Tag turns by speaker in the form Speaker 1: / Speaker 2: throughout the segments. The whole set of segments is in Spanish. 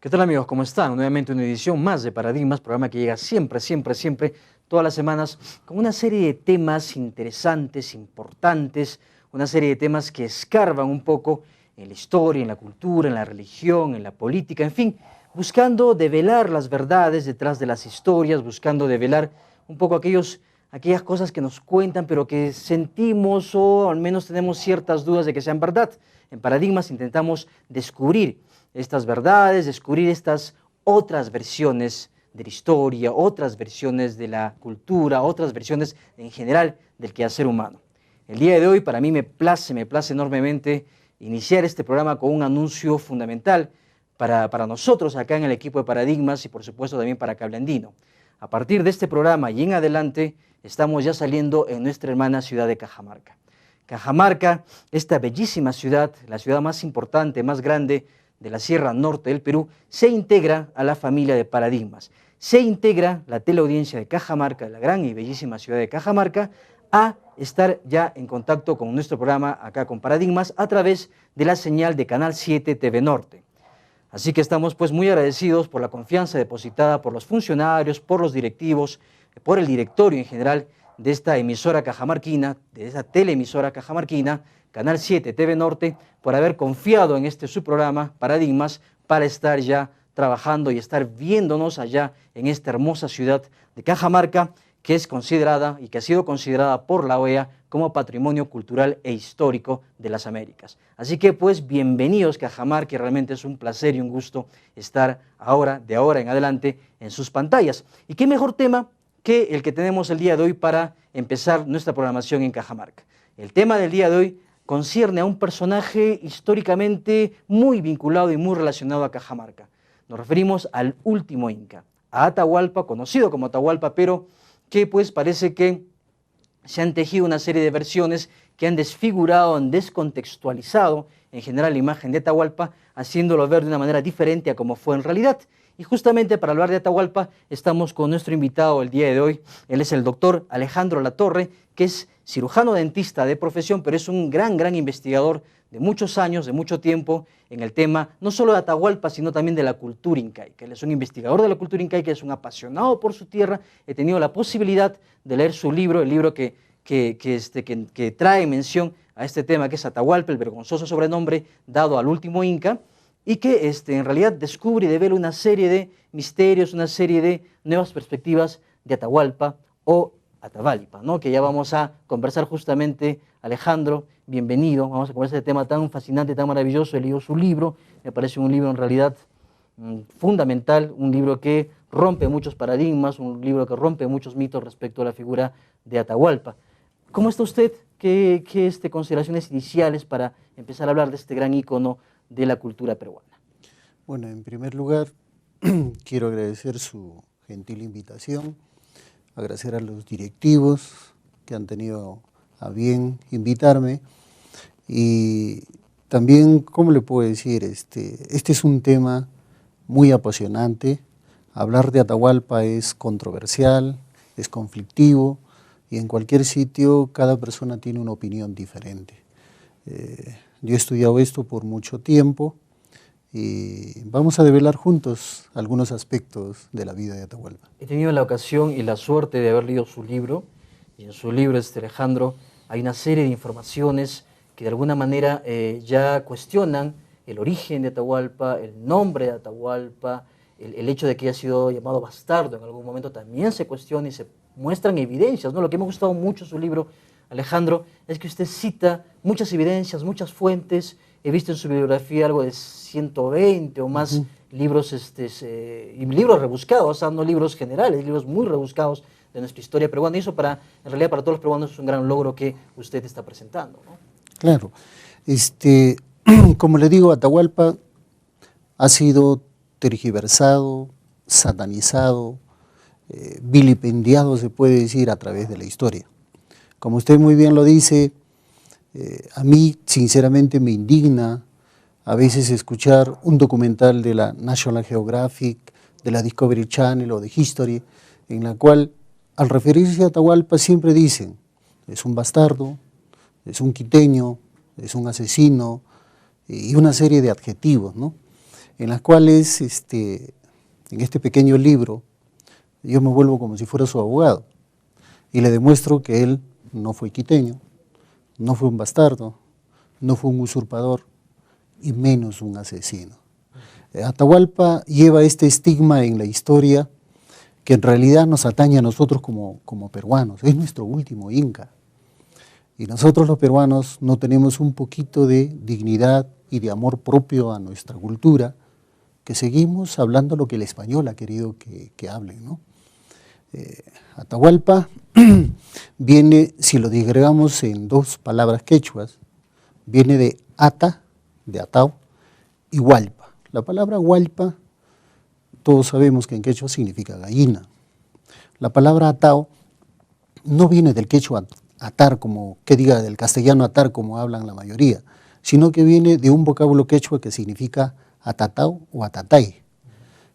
Speaker 1: ¿Qué tal amigos? ¿Cómo están? Nuevamente una edición más de Paradigmas, programa que llega siempre, todas las semanas, con una serie de temas interesantes, importantes, una serie de temas que escarban un poco en la historia, en la cultura, en la religión, en la política, en fin, buscando develar las verdades detrás de las historias, buscando develar un poco aquellas cosas que nos cuentan, pero que sentimos o al menos tenemos ciertas dudas de que sean verdad. En Paradigmas intentamos descubrir estas verdades, descubrir estas otras versiones de la historia, otras versiones de la cultura, otras versiones en general del quehacer humano. El día de hoy para mí me place enormemente iniciar este programa con un anuncio fundamental para nosotros acá en el equipo de Paradigmas y por supuesto también para Cable Andino. A partir de este programa y en adelante estamos ya saliendo en nuestra hermana ciudad de Cajamarca. Cajamarca, esta bellísima ciudad, la ciudad más importante, más grande de la Sierra Norte del Perú, se integra a la familia de Paradigmas. Se integra la teleaudiencia de Cajamarca, la gran y bellísima ciudad de Cajamarca, a estar ya en contacto con nuestro programa acá con Paradigmas a través de la señal de Canal 7 TV Norte. Así que estamos pues muy agradecidos por la confianza depositada por los funcionarios, por los directivos, por el directorio en general de esta emisora cajamarquina, de esta teleemisora cajamarquina, Canal 7 TV Norte, por haber confiado en este su programa, Paradigmas, para estar ya trabajando y estar viéndonos allá en esta hermosa ciudad de Cajamarca, que es considerada y que ha sido considerada por la OEA como Patrimonio Cultural e Histórico de las Américas. Así que pues bienvenidos Cajamarca, que realmente es un placer y un gusto estar de ahora en adelante en sus pantallas. Y qué mejor tema que el que tenemos el día de hoy para empezar nuestra programación en Cajamarca. El tema del día de hoy concierne a un personaje históricamente muy vinculado y muy relacionado a Cajamarca. Nos referimos al último Inca, a Atahualpa, conocido como Atahualpa, pero que pues parece que se han tejido una serie de versiones que han desfigurado, han descontextualizado en general la imagen de Atahualpa, haciéndolo ver de una manera diferente a como fue en realidad. Y justamente para hablar de Atahualpa estamos con nuestro invitado el día de hoy. Él es el doctor Alejandro Latorre, que es cirujano dentista de profesión, pero es un gran investigador de muchos años, de mucho tiempo, en el tema no solo de Atahualpa, sino también de la cultura incaica. Él es un investigador de la cultura incaica, es un apasionado por su tierra. He tenido la posibilidad de leer su libro, el libro que trae mención a este tema, que es Atahualpa, el vergonzoso sobrenombre dado al último Inca, y que en realidad descubre y devela una serie de misterios, una serie de nuevas perspectivas de Atahualpa o Atahualpa, ¿no? Que ya vamos a conversar justamente. Alejandro, bienvenido, vamos a conversar de este tema tan fascinante, tan maravilloso. He leído su libro, me parece un libro en realidad fundamental, un libro que rompe muchos paradigmas, un libro que rompe muchos mitos respecto a la figura de Atahualpa. ¿Cómo está usted? ¿Qué consideraciones iniciales para empezar a hablar de este gran ícono de la cultura peruana?
Speaker 2: Bueno, en primer lugar, quiero agradecer su gentil invitación, agradecer a los directivos que han tenido a bien invitarme y también, ¿cómo le puedo decir? Este es un tema muy apasionante. Hablar de Atahualpa es controversial, es conflictivo y en cualquier sitio cada persona tiene una opinión diferente. Yo he estudiado esto por mucho tiempo y vamos a develar juntos algunos aspectos de la vida de Atahualpa.
Speaker 1: He tenido la ocasión y la suerte de haber leído su libro, y en su libro, Alejandro, hay una serie de informaciones que de alguna manera ya cuestionan el origen de Atahualpa, el nombre de Atahualpa, el hecho de que haya sido llamado bastardo en algún momento también se cuestiona y se muestran evidencias, ¿no? Lo que me ha gustado mucho de su libro, Alejandro, es que usted cita muchas evidencias, muchas fuentes. He visto en su bibliografía algo de 120 o más libros, y libros rebuscados, o sea, no libros generales, libros muy rebuscados de nuestra historia peruana. Y eso en realidad para todos los peruanos es un gran logro que usted está presentando, ¿no?
Speaker 2: Claro. Como le digo, Atahualpa ha sido tergiversado, satanizado, vilipendiado, se puede decir, a través de la historia. Como usted muy bien lo dice, a mí sinceramente me indigna a veces escuchar un documental de la National Geographic, de la Discovery Channel o de History, en la cual al referirse a Atahualpa siempre dicen, es un bastardo, es un quiteño, es un asesino y una serie de adjetivos, ¿no? en las cuales en este pequeño libro yo me vuelvo como si fuera su abogado y le demuestro que él no fue quiteño, no fue un bastardo, no fue un usurpador y menos un asesino. Atahualpa lleva este estigma en la historia que en realidad nos atañe a nosotros como peruanos, es nuestro último inca. Y nosotros los peruanos no tenemos un poquito de dignidad y de amor propio a nuestra cultura, que seguimos hablando lo que el español ha querido que hablen, ¿no? Atahualpa viene, si lo disgregamos en dos palabras quechuas, viene de ata, de atao, y hualpa. La palabra hualpa, todos sabemos que en quechua significa gallina. La palabra atao no viene del quechua atar, como que diga del castellano atar, como hablan la mayoría, sino que viene de un vocablo quechua que significa atatao o atatay,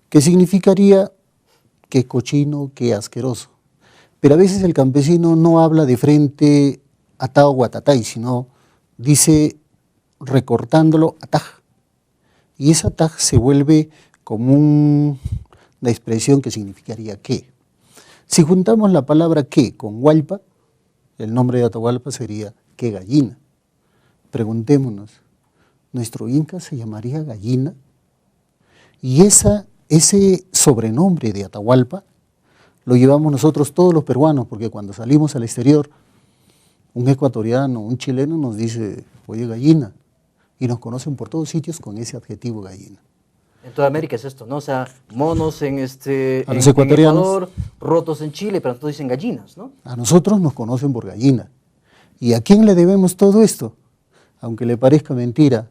Speaker 2: que significaría que cochino, que asqueroso. Pero a veces el campesino no habla de frente atao o atatay, sino dice recortándolo ataj. Y ese ataj se vuelve como una expresión que significaría que. Si juntamos la palabra que con hualpa, el nombre de Atahualpa sería que gallina. Preguntémonos, ¿nuestro inca se llamaría gallina? Y ese sobrenombre de Atahualpa lo llevamos nosotros todos los peruanos, porque cuando salimos al exterior, un ecuatoriano, un chileno nos dice, oye, gallina, y nos conocen por todos sitios con ese adjetivo gallina.
Speaker 1: En toda América es esto, ¿no? O sea, monos en
Speaker 2: los ecuatorianos,
Speaker 1: en Ecuador, rotos en Chile, pero todos dicen gallinas, ¿no?
Speaker 2: A nosotros nos conocen por gallina. ¿Y a quién le debemos todo esto? Aunque le parezca mentira,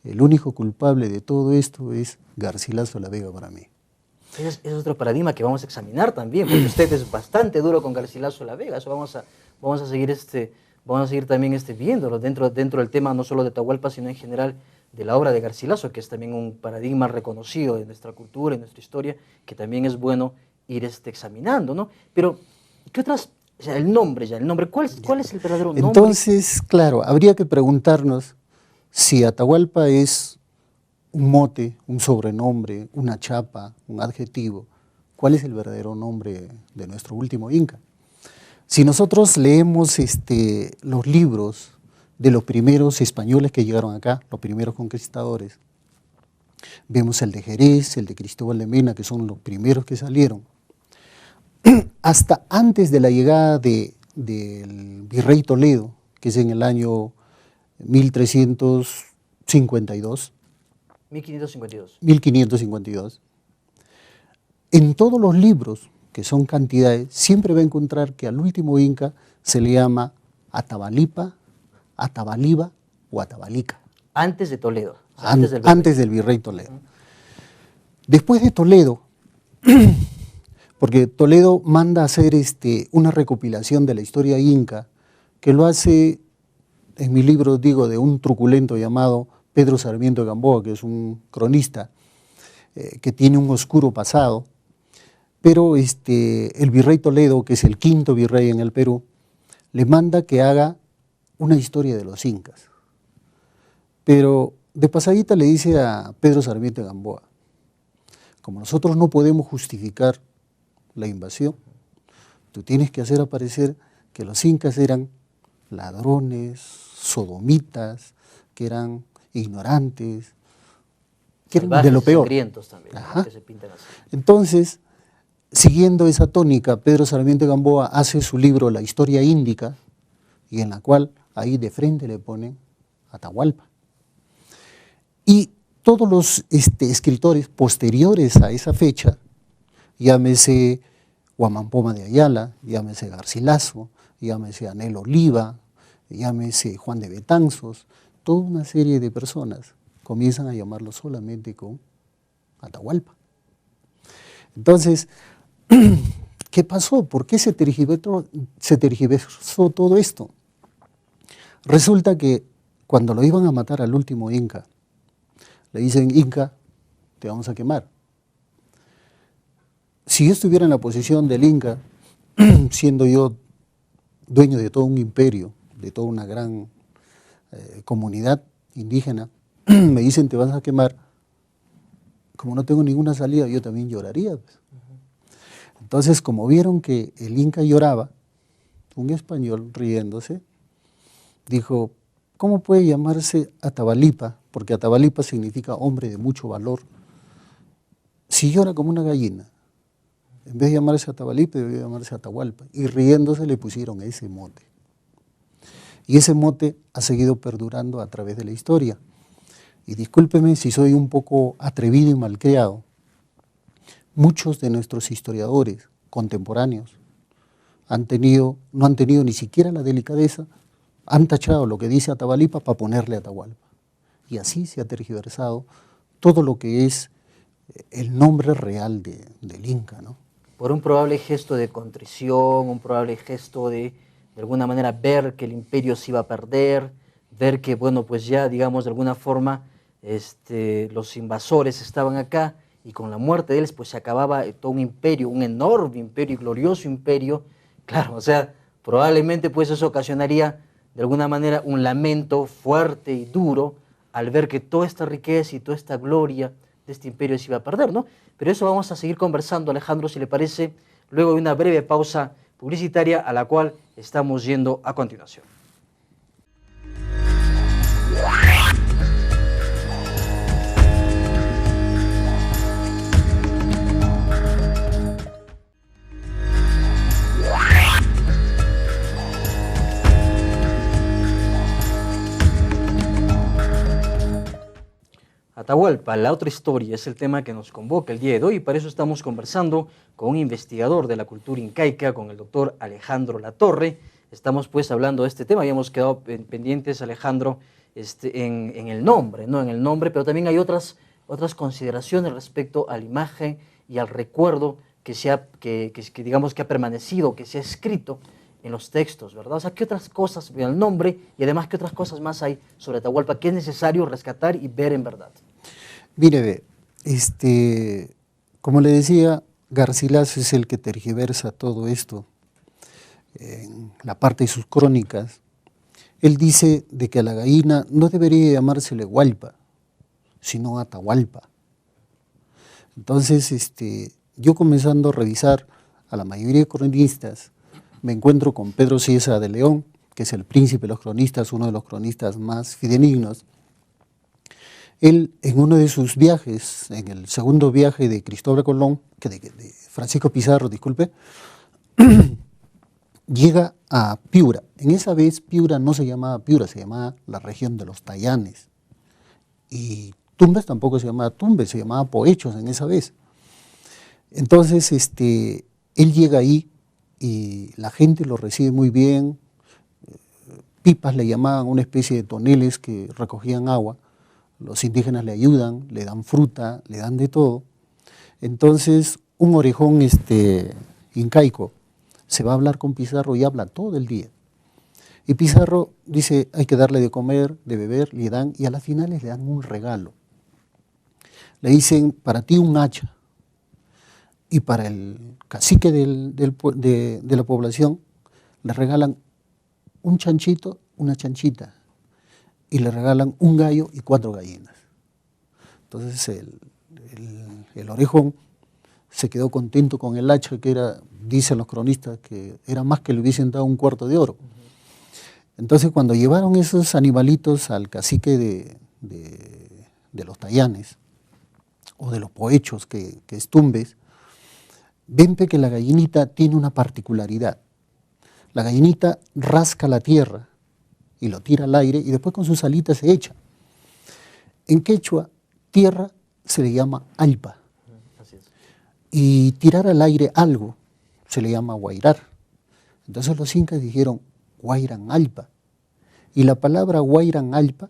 Speaker 2: el único culpable de todo esto es Garcilaso de la Vega para mí.
Speaker 1: Ese es otro paradigma que vamos a examinar también, porque usted es bastante duro con Garcilaso de la Vega. Eso vamos a seguir también viéndolo dentro del tema no solo de Atahualpa, sino en general de la obra de Garcilaso, que es también un paradigma reconocido de nuestra cultura y nuestra historia, que también es bueno ir examinando, ¿no? Pero, ¿qué otras? O sea, el nombre, ¿cuál es el verdadero nombre?
Speaker 2: Entonces, claro, habría que preguntarnos si Atahualpa es un mote, un sobrenombre, una chapa, un adjetivo. ¿Cuál es el verdadero nombre de nuestro último inca? Si nosotros leemos los libros de los primeros españoles que llegaron acá, los primeros conquistadores, vemos el de Jerez, el de Cristóbal de Mena, que son los primeros que salieron. Hasta antes de la llegada del virrey Toledo, que es en el año 1352, 1552, en todos los libros, que son cantidades, siempre va a encontrar que al último inca se le llama Atabalipa, Atabaliba o Atabalica.
Speaker 1: Antes de Toledo.
Speaker 2: O sea, antes del virrey Toledo. Después de Toledo, porque Toledo manda a hacer una recopilación de la historia inca, que lo hace, en mi libro digo, de un truculento llamado Pedro Sarmiento de Gamboa, que es un cronista, que tiene un oscuro pasado, pero el virrey Toledo, que es el quinto virrey en el Perú, le manda que haga una historia de los incas. Pero de pasadita le dice a Pedro Sarmiento de Gamboa, como nosotros no podemos justificar la invasión, tú tienes que hacer aparecer que los incas eran ladrones, sodomitas, que eran ignorantes, que eran de lo peor.
Speaker 1: También, que se pintan así.
Speaker 2: Entonces, siguiendo esa tónica, Pedro Sarmiento de Gamboa hace su libro La Historia Índica, y en la cual ahí de frente le ponen Atahualpa. Y todos los escritores posteriores a esa fecha, llámese Huamampoma de Ayala, llámese Garcilaso, llámese Anel Oliva, llámese Juan de Betanzos, toda una serie de personas comienzan a llamarlo solamente con Atahualpa. Entonces, ¿qué pasó? ¿Por qué se tergiversó todo esto? Resulta que cuando lo iban a matar al último inca, le dicen, Inca, te vamos a quemar. Si yo estuviera en la posición del Inca, siendo yo dueño de todo un imperio, de toda una gran comunidad indígena, me dicen, te vas a quemar, como no tengo ninguna salida, yo también lloraría. Pues. Entonces, como vieron que el Inca lloraba, un español riéndose, dijo, ¿cómo puede llamarse Atahualpa? Porque Atahualpa significa hombre de mucho valor. Si llora como una gallina, en vez de llamarse Atahualpa, debería llamarse Atahualpa. Y riéndose le pusieron ese mote. Y ese mote ha seguido perdurando a través de la historia. Y discúlpeme si soy un poco atrevido y malcriado. Muchos de nuestros historiadores contemporáneos no han tenido ni siquiera la delicadeza, han tachado lo que dice Atahualpa para ponerle Atahualpa. Y así se ha tergiversado todo lo que es el nombre real del Inca, ¿no?
Speaker 1: Por un probable gesto de contrición, un probable gesto de alguna manera ver que el imperio se iba a perder, ver que, bueno, pues ya, digamos, de alguna forma, los invasores estaban acá, y con la muerte de él, pues se acababa todo un imperio, un enorme imperio y glorioso imperio. Claro, o sea, probablemente pues eso ocasionaría de alguna manera un lamento fuerte y duro al ver que toda esta riqueza y toda esta gloria de este imperio se iba a perder, ¿no? Pero eso vamos a seguir conversando, Alejandro, si le parece, luego de una breve pausa publicitaria a la cual estamos yendo a continuación. Atahualpa, la otra historia, es el tema que nos convoca el día de hoy y para eso estamos conversando con un investigador de la cultura incaica, con el doctor Alejandro Latorre. Estamos pues hablando de este tema, habíamos quedado pendientes, Alejandro, en el nombre, ¿no? En el nombre, pero también hay otras consideraciones respecto a la imagen y al recuerdo que digamos que ha permanecido, que se ha escrito en los textos, ¿verdad? O sea, ¿qué otras cosas, el nombre y además qué otras cosas más hay sobre Atahualpa que es necesario rescatar y ver en verdad?
Speaker 2: Mire, como le decía, Garcilaso es el que tergiversa todo esto en la parte de sus crónicas. Él dice de que a la gallina no debería llamársele Hualpa, sino Atahualpa. Entonces, yo comenzando a revisar a la mayoría de cronistas, me encuentro con Pedro Cieza de León, que es el príncipe de los cronistas, uno de los cronistas más fidedignos. Él, en uno de sus viajes, en el segundo viaje de Cristóbal Colón, de Francisco Pizarro, disculpe, llega a Piura. En esa vez Piura no se llamaba Piura, se llamaba la región de los Tayanes. Y Tumbes tampoco se llamaba Tumbes, se llamaba Poechos en esa vez. Entonces, él llega ahí y la gente lo recibe muy bien. Pipas le llamaban, una especie de toneles que recogían agua. Los indígenas le ayudan, le dan fruta, le dan de todo. Entonces, un orejón incaico se va a hablar con Pizarro y habla todo el día. Y Pizarro dice, hay que darle de comer, de beber, le dan, y a las finales le dan un regalo. Le dicen, para ti un hacha, y para el cacique de la población le regalan un chanchito, una chanchita, y le regalan un gallo y 4 gallinas. Entonces el orejón se quedó contento con el hacha, que era, dicen los cronistas, que era más que le hubiesen dado un cuarto de oro. Entonces cuando llevaron esos animalitos al cacique de los Tayanes, o de los Poechos, que es Tumbes, ven que la gallinita tiene una particularidad. La gallinita rasca la tierra y lo tira al aire y después con sus alitas se echa. En quechua, tierra se le llama alpa.
Speaker 1: Así es.
Speaker 2: Y tirar al aire algo se le llama guairar. Entonces los incas dijeron guairan alpa. Y la palabra guairan alpa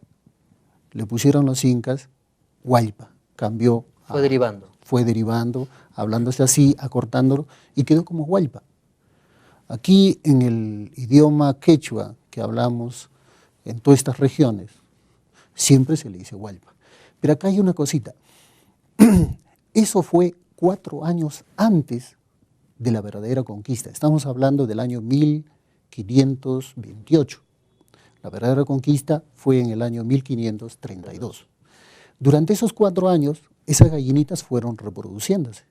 Speaker 2: le pusieron los incas hualpa. Cambió. Fue derivando, hablándose así, acortándolo, y quedó como hualpa. Aquí en el idioma quechua que hablamos en todas estas regiones, siempre se le dice hualpa. Pero acá hay una cosita. Eso fue 4 años antes de la verdadera conquista. Estamos hablando del año 1528. La verdadera conquista fue en el año 1532. Durante esos 4 años, esas gallinitas fueron reproduciéndose.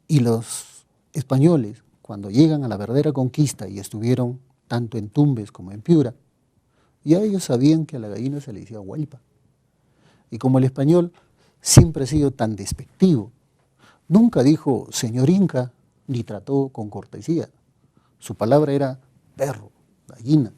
Speaker 2: Y los españoles, cuando llegan a la verdadera conquista y estuvieron tanto en Tumbes como en Piura, ya ellos sabían que a la gallina se le decía hualpa. Y como el español siempre ha sido tan despectivo, nunca dijo señor Inca, ni trató con cortesía. Su palabra era perro, gallina.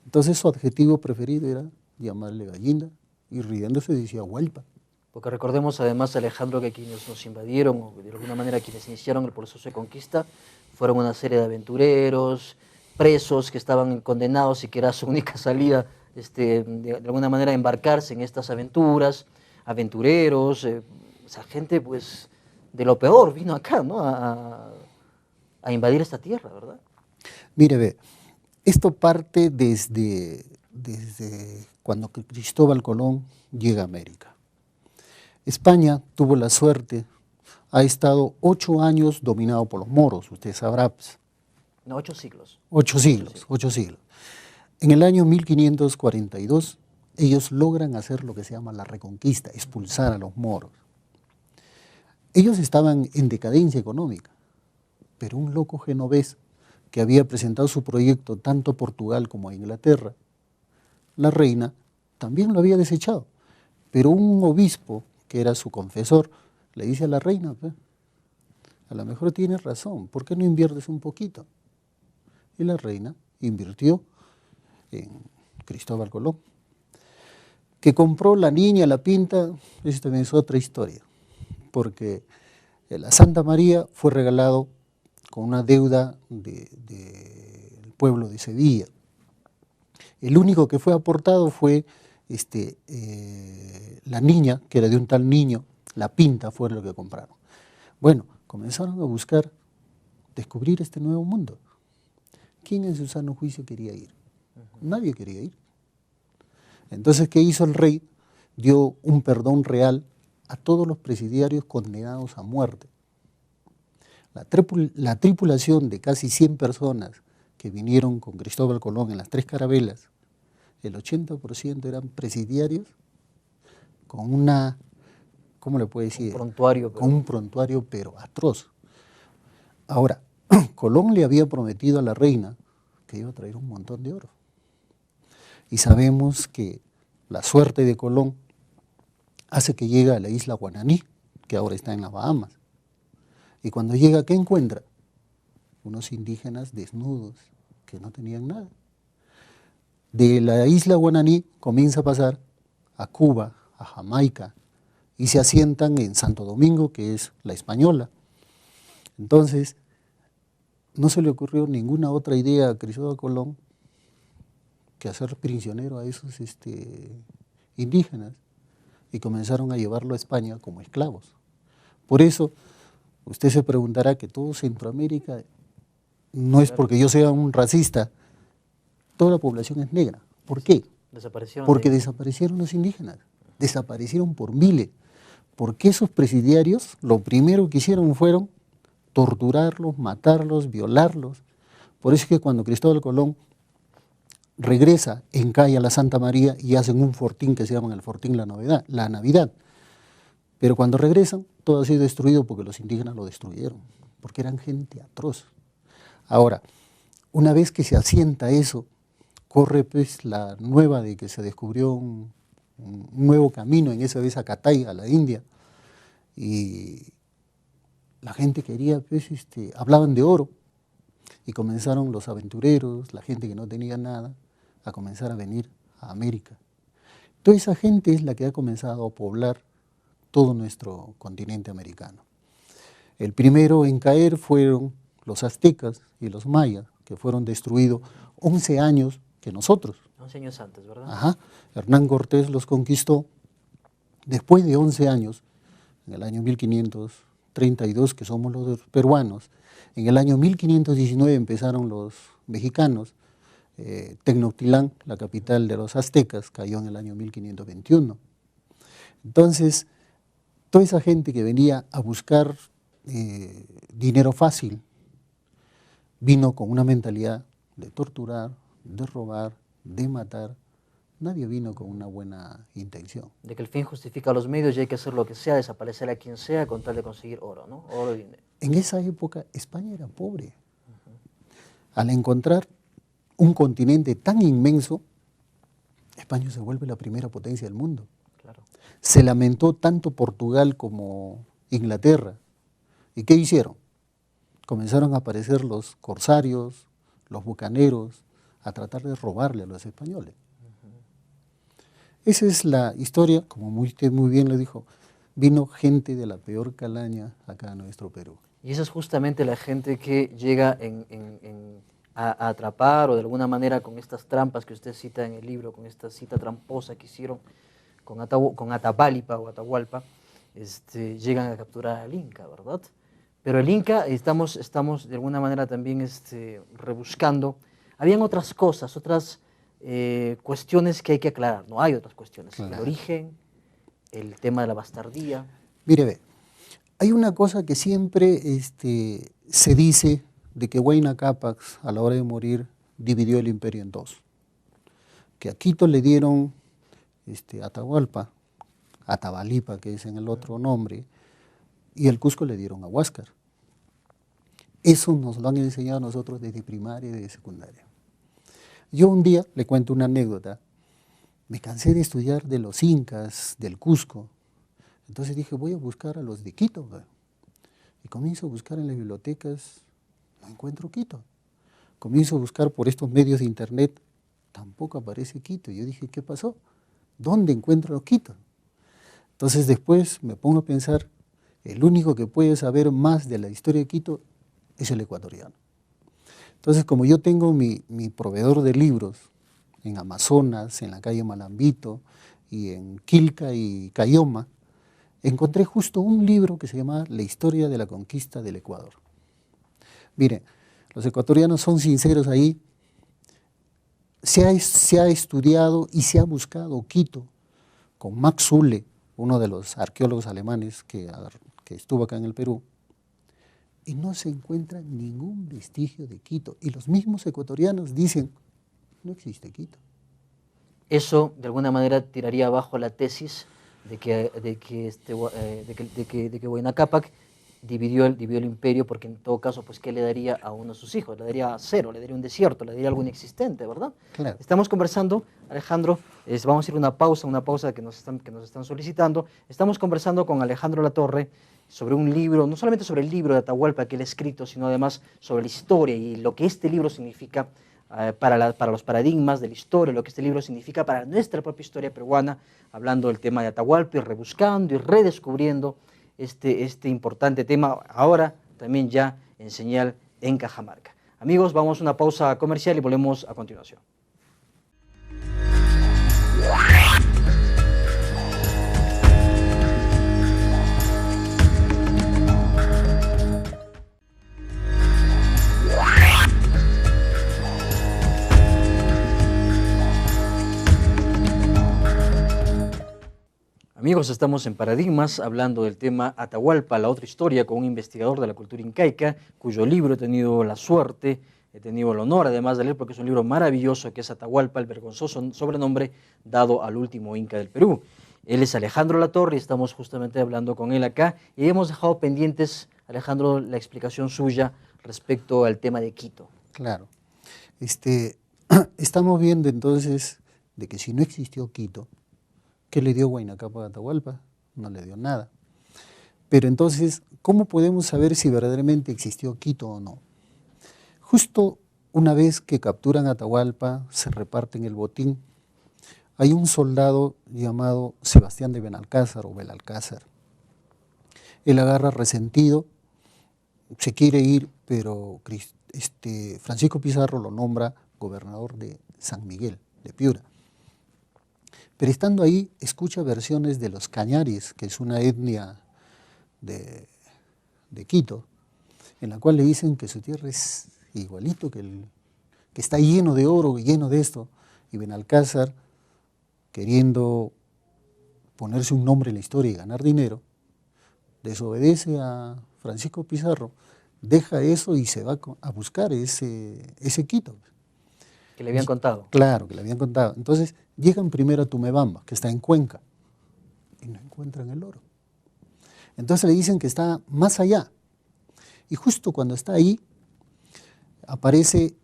Speaker 2: Entonces su adjetivo preferido era llamarle gallina y riéndose decía hualpa.
Speaker 1: Porque recordemos además, Alejandro, que quienes nos invadieron, o de alguna manera quienes iniciaron el proceso de conquista, fueron una serie de aventureros, presos que estaban condenados y que era su única salida, de alguna manera, embarcarse en estas aventuras, aventureros, esa gente pues de lo peor vino acá, ¿no? A invadir esta tierra, ¿verdad?
Speaker 2: Mire, ve, esto parte desde cuando Cristóbal Colón llega a América. España tuvo la suerte, ha estado 8 años dominado por los moros, usted sabrá. Pues,
Speaker 1: No, 8 siglos.
Speaker 2: 8 siglos, 8 siglos. En el año 1542, ellos logran hacer lo que se llama la reconquista, expulsar a los moros. Ellos estaban en decadencia económica, pero un loco genovés que había presentado su proyecto tanto a Portugal como a Inglaterra, la reina también lo había desechado, pero un obispo, que era su confesor, le dice a la reina, pues, a lo mejor tienes razón, ¿por qué no inviertes un poquito? Y la reina invirtió en Cristóbal Colón. Que compró la niña, la pinta, eso también es otra historia, porque la Santa María fue regalado con una deuda del pueblo de Sevilla. El único que fue aportado fue la niña, que era de un tal niño, la pinta fue lo que compraron. Bueno, comenzaron a buscar, descubrir este nuevo mundo. ¿Quién en su sano juicio quería ir? Nadie quería ir. Entonces, ¿qué hizo el rey? Dio un perdón real a todos los presidiarios condenados a muerte. La tripulación de casi 100 personas que vinieron con Cristóbal Colón en las 3 carabelas, el 80% eran presidiarios con una, ¿cómo le puedo decir? Con un prontuario, pero atroz. Ahora, Colón le había prometido a la reina que iba a traer un montón de oro. Y sabemos que la suerte de Colón hace que llegue a la isla Guananí, que ahora está en las Bahamas. Y cuando llega, ¿qué encuentra? Unos indígenas desnudos que no tenían nada. De la isla Guananí comienza a pasar a Cuba, a Jamaica, y se asientan en Santo Domingo, que es la Española. Entonces, no se le ocurrió ninguna otra idea a Cristóbal Colón que hacer prisionero a esos indígenas, y comenzaron a llevarlo a España como esclavos. Por eso, usted se preguntará que todo Centroamérica, no es porque yo sea un racista, toda la población es negra. ¿Por qué? Porque desaparecieron los indígenas, desaparecieron por miles, porque esos presidiarios lo primero que hicieron fueron torturarlos, matarlos, violarlos. Por eso es que cuando Cristóbal Colón regresa, encalla a la Santa María y hacen un fortín que se llama el Fortín La Navidad. Pero cuando regresan, todo ha sido destruido porque los indígenas lo destruyeron, porque eran gente atroz. Ahora, una vez que se asienta eso, corre pues la nueva de que se descubrió un nuevo camino en esa vez a Catay, a la India, y la gente quería, pues, hablaban de oro, y comenzaron los aventureros, la gente que no tenía nada, a comenzar a venir a América. Toda esa gente es la que ha comenzado a poblar todo nuestro continente americano. El primero en caer fueron los aztecas y los mayas, que fueron destruidos 11 años que nosotros.
Speaker 1: 11 años antes, ¿verdad?
Speaker 2: Ajá. Hernán Cortés los conquistó. Después de 11 años, en el año 1532, que somos los peruanos, en el año 1519 empezaron los mexicanos. Tecnoctilán, la capital de los aztecas, cayó en el año 1521. Entonces, toda esa gente que venía a buscar dinero fácil, vino con una mentalidad de torturar, de robar, de matar, Nadie vino con una buena intención.
Speaker 1: De que el fin justifica los medios y hay que hacer lo que sea, desaparecer a quien sea con tal de conseguir oro, ¿no? Oro y dinero.
Speaker 2: En esa época España era pobre. Al encontrar un continente tan inmenso, España se vuelve la primera potencia del mundo.
Speaker 1: Claro.
Speaker 2: Se lamentó tanto Portugal como Inglaterra. ¿Y qué hicieron? Comenzaron a aparecer los corsarios, los bucaneros, a tratar de robarle a los españoles. Esa es la historia, como usted muy bien le dijo, vino gente de la peor calaña acá a nuestro Perú.
Speaker 1: Y esa es justamente la gente que llega a atrapar o de alguna manera con estas trampas que usted cita en el libro, con esta cita tramposa que hicieron con Atahualpa o Atahualpa, llegan a capturar al Inca, ¿verdad? Pero el Inca estamos de alguna manera también rebuscando. Habían otras cosas, otras cuestiones que hay que aclarar. No hay otras cuestiones. Claro. El origen, el tema de la bastardía.
Speaker 2: Mire, ve, hay una cosa que siempre se dice de que Huayna Cápac, a la hora de morir, dividió el imperio en dos. Que a Quito le dieron Atahualpa, Atabalipa, que es en el otro nombre, y el Cusco le dieron a Huáscar. Eso nos lo han enseñado a nosotros desde primaria y desde secundaria. Yo un día, le cuento una anécdota, me cansé de estudiar de los incas, del Cusco, entonces dije, voy a buscar a los de Quito, y comienzo a buscar en las bibliotecas, no encuentro Quito. Comienzo a buscar por estos medios de internet, tampoco aparece Quito. Yo dije, ¿qué pasó? ¿Dónde encuentro Quito? Entonces después me pongo a pensar, el único que puede saber más de la historia de Quito es el ecuatoriano. Entonces, como yo tengo mi proveedor de libros en Amazonas, en la calle Malambito, y en Quilca y Cayoma, encontré justo un libro que se llama La historia de la conquista del Ecuador. Mire, los ecuatorianos son sinceros ahí. Se ha estudiado y se ha buscado Quito con Max Zülle, uno de los arqueólogos alemanes que estuvo acá en el Perú, y no se encuentra ningún vestigio de Quito. Y los mismos ecuatorianos dicen, no existe Quito.
Speaker 1: Eso, de alguna manera, tiraría abajo la tesis de que Huayna Cápac dividió el imperio, porque en todo caso, pues, ¿qué le daría a uno de sus hijos? Le daría cero, le daría un desierto, le daría algo inexistente, ¿verdad?
Speaker 2: Claro.
Speaker 1: Estamos conversando, Alejandro, vamos a ir a una pausa que nos están solicitando. Estamos conversando con Alejandro Latorre sobre un libro, no solamente sobre el libro de Atahualpa que él ha escrito, sino además sobre la historia y lo que este libro significa para los paradigmas de la historia, lo que este libro significa para nuestra propia historia peruana, hablando del tema de Atahualpa y rebuscando y redescubriendo este importante tema, ahora también ya en señal en Cajamarca. Amigos, vamos a una pausa comercial y volvemos a continuación. Amigos, estamos en Paradigmas hablando del tema Atahualpa, la otra historia, con un investigador de la cultura incaica, cuyo libro he tenido la suerte, he tenido el honor además de leer, porque es un libro maravilloso, que es Atahualpa, el vergonzoso sobrenombre dado al último inca del Perú. Él es Alejandro Latorre y estamos justamente hablando con él acá, y hemos dejado pendientes, Alejandro, la explicación suya respecto al tema de Quito.
Speaker 2: Claro. Estamos viendo entonces de que si no existió Quito, ¿qué le dio Huayna Cápac a Atahualpa? No le dio nada. Pero entonces, ¿cómo podemos saber si verdaderamente existió Quito o no? Justo una vez que capturan a Atahualpa, se reparten el botín, hay un soldado llamado Sebastián de Benalcázar o Belalcázar. Él agarra resentido, se quiere ir, pero Francisco Pizarro lo nombra gobernador de San Miguel, de Piura. Pero estando ahí, escucha versiones de los cañaris, que es una etnia de Quito, en la cual le dicen que su tierra es igualito, que está lleno de oro, lleno de esto. Y Benalcázar, queriendo ponerse un nombre en la historia y ganar dinero, desobedece a Francisco Pizarro, deja eso y se va a buscar ese Quito.
Speaker 1: Que le habían contado.
Speaker 2: Claro, que le habían contado. Entonces Llegan primero a Tumebamba, que está en Cuenca, y no encuentran el oro. Entonces le dicen que está más allá. Y justo cuando está ahí, aparece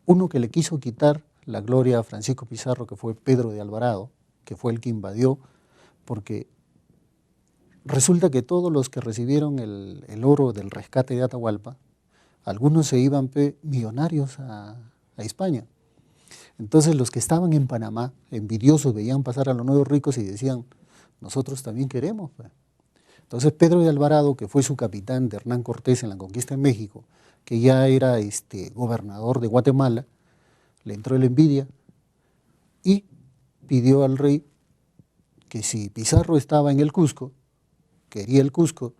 Speaker 2: uno que le quiso quitar la gloria a Francisco Pizarro, que fue Pedro de Alvarado, que fue el que invadió, porque resulta que todos los que recibieron el oro del rescate de Atahualpa, algunos se iban millonarios a España. Entonces los que estaban en Panamá, envidiosos, veían pasar a los nuevos ricos y decían, nosotros también queremos. Entonces Pedro de Alvarado, que fue su capitán de Hernán Cortés en la conquista en México, que ya era gobernador de Guatemala, le entró la envidia y pidió al rey que si Pizarro estaba en el Cusco, quería el Cusco,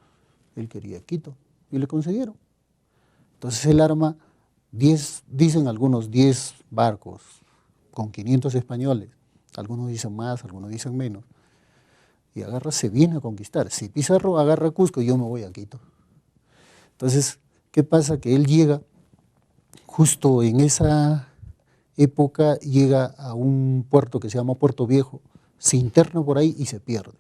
Speaker 2: él quería Quito, y le concedieron. Entonces él arma 10, dicen algunos 10 barcos con 500 españoles, algunos dicen más, algunos dicen menos, y agarra, se viene a conquistar. Si Pizarro agarra Cusco, yo me voy a Quito. Entonces, ¿qué pasa? Que él llega, justo en esa época, llega a un puerto que se llama Puerto Viejo, se interna por ahí y se pierde.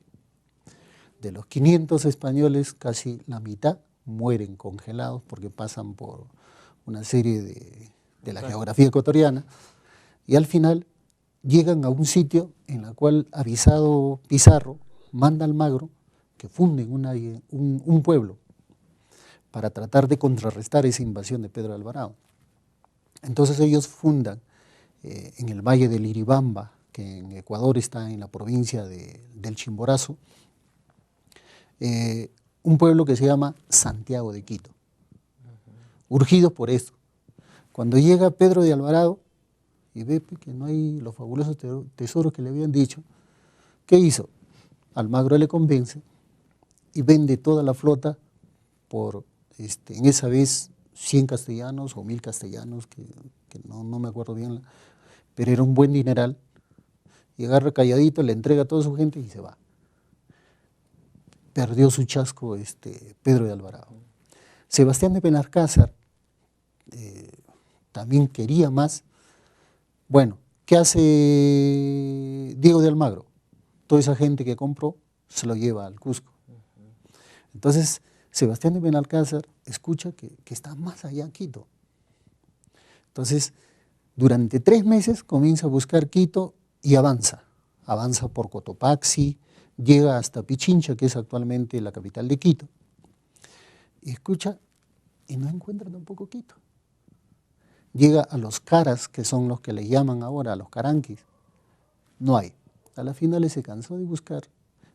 Speaker 2: De los 500 españoles, casi la mitad mueren congelados porque pasan por una serie de la geografía ecuatoriana, y al final llegan a un sitio en el cual, avisado Pizarro, manda a Almagro que funden un pueblo para tratar de contrarrestar esa invasión de Pedro de Alvarado. Entonces ellos fundan en el valle del Iribamba, que en Ecuador está en la provincia del Chimborazo, un pueblo que se llama Santiago de Quito, urgidos por eso. Cuando llega Pedro de Alvarado y ve que no hay los fabulosos tesoros que le habían dicho, ¿qué hizo? Almagro le convence y vende toda la flota por, en esa vez, 100 castellanos o 1000 castellanos, que no me acuerdo bien, pero era un buen dineral, y agarra calladito, le entrega a toda su gente y se va. Perdió su chasco Pedro de Alvarado. Sebastián de Benalcázar también quería más. Bueno, ¿qué hace Diego de Almagro? Toda esa gente que compró se lo lleva al Cusco. Entonces, Sebastián de Benalcázar escucha que está más allá en Quito. Entonces, durante 3 meses comienza a buscar Quito y avanza. Avanza por Cotopaxi, llega hasta Pichincha, que es actualmente la capital de Quito, y escucha y no encuentra tampoco Quito. Llega a los Caras, que son los que le llaman ahora a los Caranquis, no hay. A la final se cansó de buscar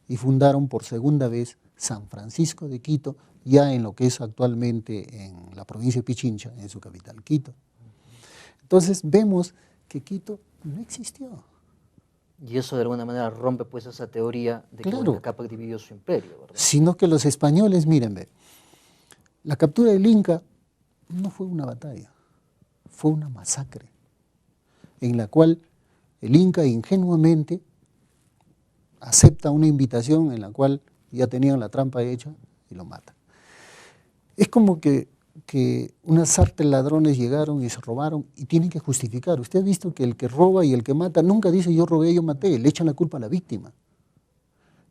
Speaker 2: y fundaron por segunda vez San Francisco de Quito, ya en lo que es actualmente en la provincia de Pichincha, en su capital, Quito. Entonces vemos que Quito no existió.
Speaker 1: Y eso de alguna manera rompe pues esa teoría de que Huayna Cápac dividió su imperio, ¿verdad?
Speaker 2: Sino que los españoles, miren, la captura del Inca no fue una batalla, fue una masacre, en la cual el Inca ingenuamente acepta una invitación en la cual ya tenían la trampa hecha y lo matan. Es como que unas sarta de ladrones llegaron y se robaron y tienen que justificar. Usted ha visto que el que roba y el que mata nunca dice yo robé, yo maté, le echan la culpa a la víctima.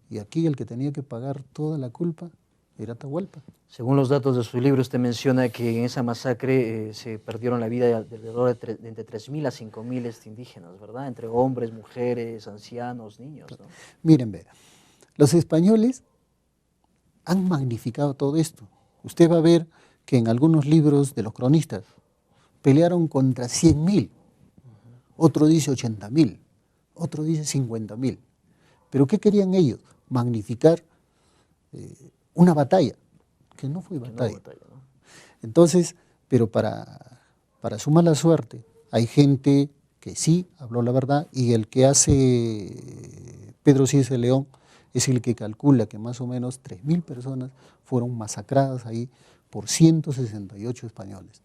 Speaker 2: Y aquí el que tenía que pagar toda la culpa era Atahualpa.
Speaker 1: Según los datos de su libro, usted menciona que en esa masacre se perdieron la vida de alrededor de entre 3.000 a 5.000 indígenas, ¿verdad? Entre hombres, mujeres, ancianos, niños, ¿no?
Speaker 2: Miren, los españoles han magnificado todo esto. Usted va a ver que en algunos libros de los cronistas pelearon contra 100.000, otro dice 80.000, otro dice 50.000. ¿Pero qué querían ellos? Magnificar una batalla, que no fue batalla. ¿No? Entonces, pero para su mala suerte, hay gente que sí habló la verdad, y el que hace Pedro Cíes de León es el que calcula que más o menos 3.000 personas fueron masacradas ahí por 168 españoles.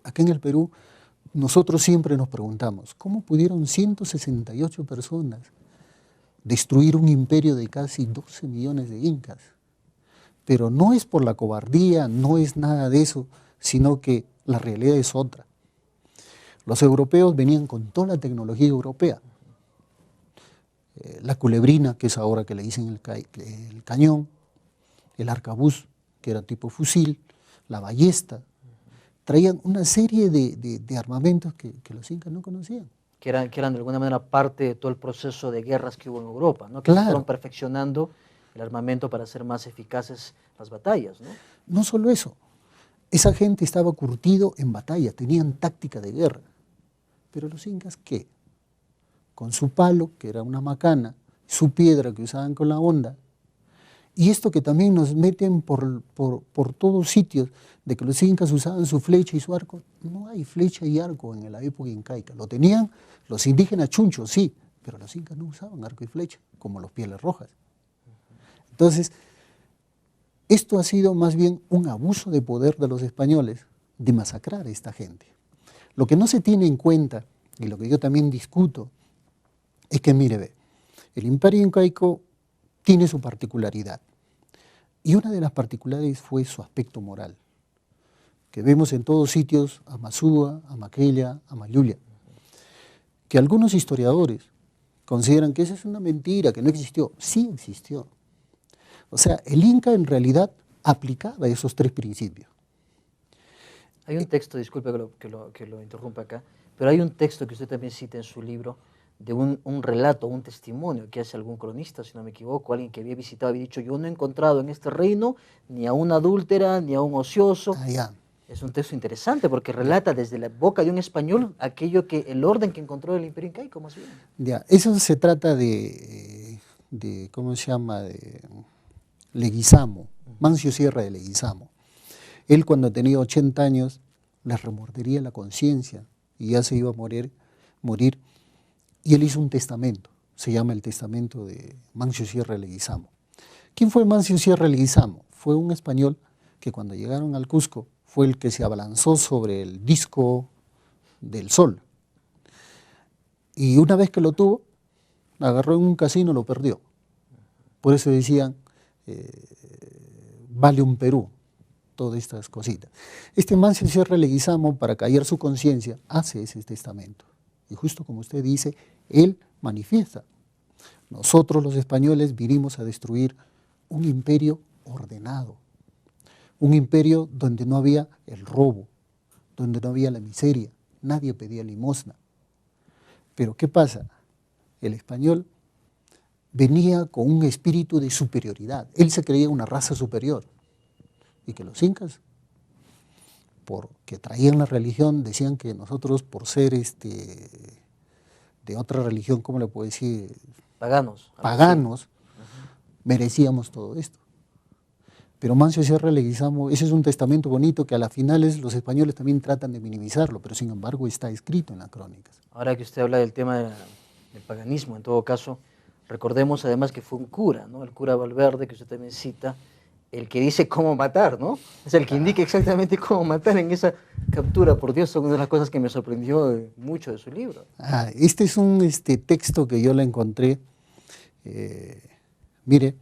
Speaker 2: Acá en el Perú, nosotros siempre nos preguntamos, ¿cómo pudieron 168 personas destruir un imperio de casi 12 millones de incas? Pero no es por la cobardía, no es nada de eso, sino que la realidad es otra. Los europeos venían con toda la tecnología europea, la culebrina, que es ahora que le dicen el cañón, el arcabuz, que era tipo fusil, la ballesta. Traían una serie de armamentos que los incas no conocían.
Speaker 1: Que eran de alguna manera parte de todo el proceso de guerras que hubo en Europa, ¿no? Que
Speaker 2: Claro.
Speaker 1: se fueron perfeccionando el armamento para hacer más eficaces las batallas, ¿no?
Speaker 2: No solo eso, esa gente estaba curtido en batalla, tenían táctica de guerra. Pero los incas, ¿qué? Con su palo, que era una macana, su piedra que usaban con la honda, y esto que también nos meten por todos sitios, de que los incas usaban su flecha y su arco. No hay flecha y arco en la época incaica. Lo tenían los indígenas chunchos, sí, pero los incas no usaban arco y flecha, como los Pieles Rojas. Entonces, esto ha sido más bien un abuso de poder de los españoles de masacrar a esta gente. Lo que no se tiene en cuenta, y lo que yo también discuto, es que, mire, ve, el imperio incaico tiene su particularidad. Y una de las particularidades fue su aspecto moral, que vemos en todos sitios, a Masúa, a Maquella, a Mayulia, que algunos historiadores consideran que esa es una mentira, que no existió. Sí existió. O sea, el Inca en realidad aplicaba esos tres principios.
Speaker 1: Hay un texto, disculpe que lo interrumpa acá, pero hay un texto que usted también cita en su libro, de un relato, un testimonio que hace algún cronista, si no me equivoco, alguien que había visitado, había dicho, yo no he encontrado en este reino ni a una adúltera, ni a un ocioso.
Speaker 2: Ya.
Speaker 1: Es un texto interesante porque relata desde la boca de un español aquello que, el orden que encontró el imperio incaico, más bien.
Speaker 2: Ya, eso se trata de ¿cómo se llama?, de Leguizamo, Mancio Sierra de Leguizamo. Él, cuando tenía 80 años, le remordería la conciencia y ya se iba a morir, y él hizo un testamento, se llama el testamento de Mancio Sierra de Leguizamo. ¿Quién fue Mancio Sierra de Leguizamo? Fue un español que cuando llegaron al Cusco fue el que se abalanzó sobre el disco del sol. Y una vez que lo tuvo, agarró en un casino y lo perdió. Por eso decían, vale un Perú, todas estas cositas. Este Mancio Sierra de Leguizamo, para callar su conciencia, hace ese testamento. Y justo como usted dice, él manifiesta. Nosotros los españoles vinimos a destruir un imperio ordenado, un imperio donde no había el robo, donde no había la miseria, nadie pedía limosna. Pero ¿qué pasa? El español venía con un espíritu de superioridad, él se creía una raza superior, y que los incas, porque traían la religión, decían que nosotros por ser de otra religión, ¿cómo le puedo decir?
Speaker 1: Paganos.
Speaker 2: Paganos, merecíamos todo esto. Pero Mancio Sierra de Leguizamo, ese es un testamento bonito que a las finales los españoles también tratan de minimizarlo, pero sin embargo está escrito en las crónicas.
Speaker 1: Ahora que usted habla del tema del paganismo, en todo caso, recordemos además que fue un cura, ¿no? El cura Valverde, que usted también cita, el que dice cómo matar, ¿no? Es el que indica exactamente cómo matar en esa captura. Por Dios, son una de las cosas que me sorprendió mucho de su libro.
Speaker 2: Este es un texto que yo le encontré. Mire,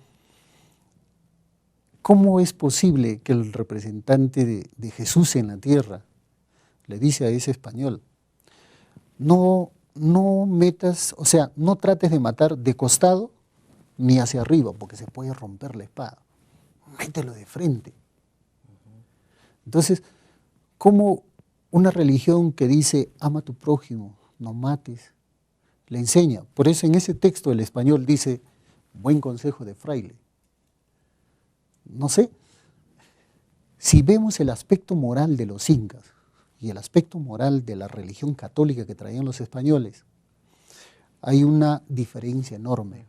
Speaker 2: ¿cómo es posible que el representante de Jesús en la tierra le dice a ese español, no metas, o sea, no trates de matar de costado ni hacia arriba, porque se puede romper la espada, mételo de frente? Entonces, ¿cómo una religión que dice, ama a tu prójimo, no mates, le enseña? Por eso en ese texto el español dice, buen consejo de fraile. No sé, si vemos el aspecto moral de los incas y el aspecto moral de la religión católica que traían los españoles, hay una diferencia enorme.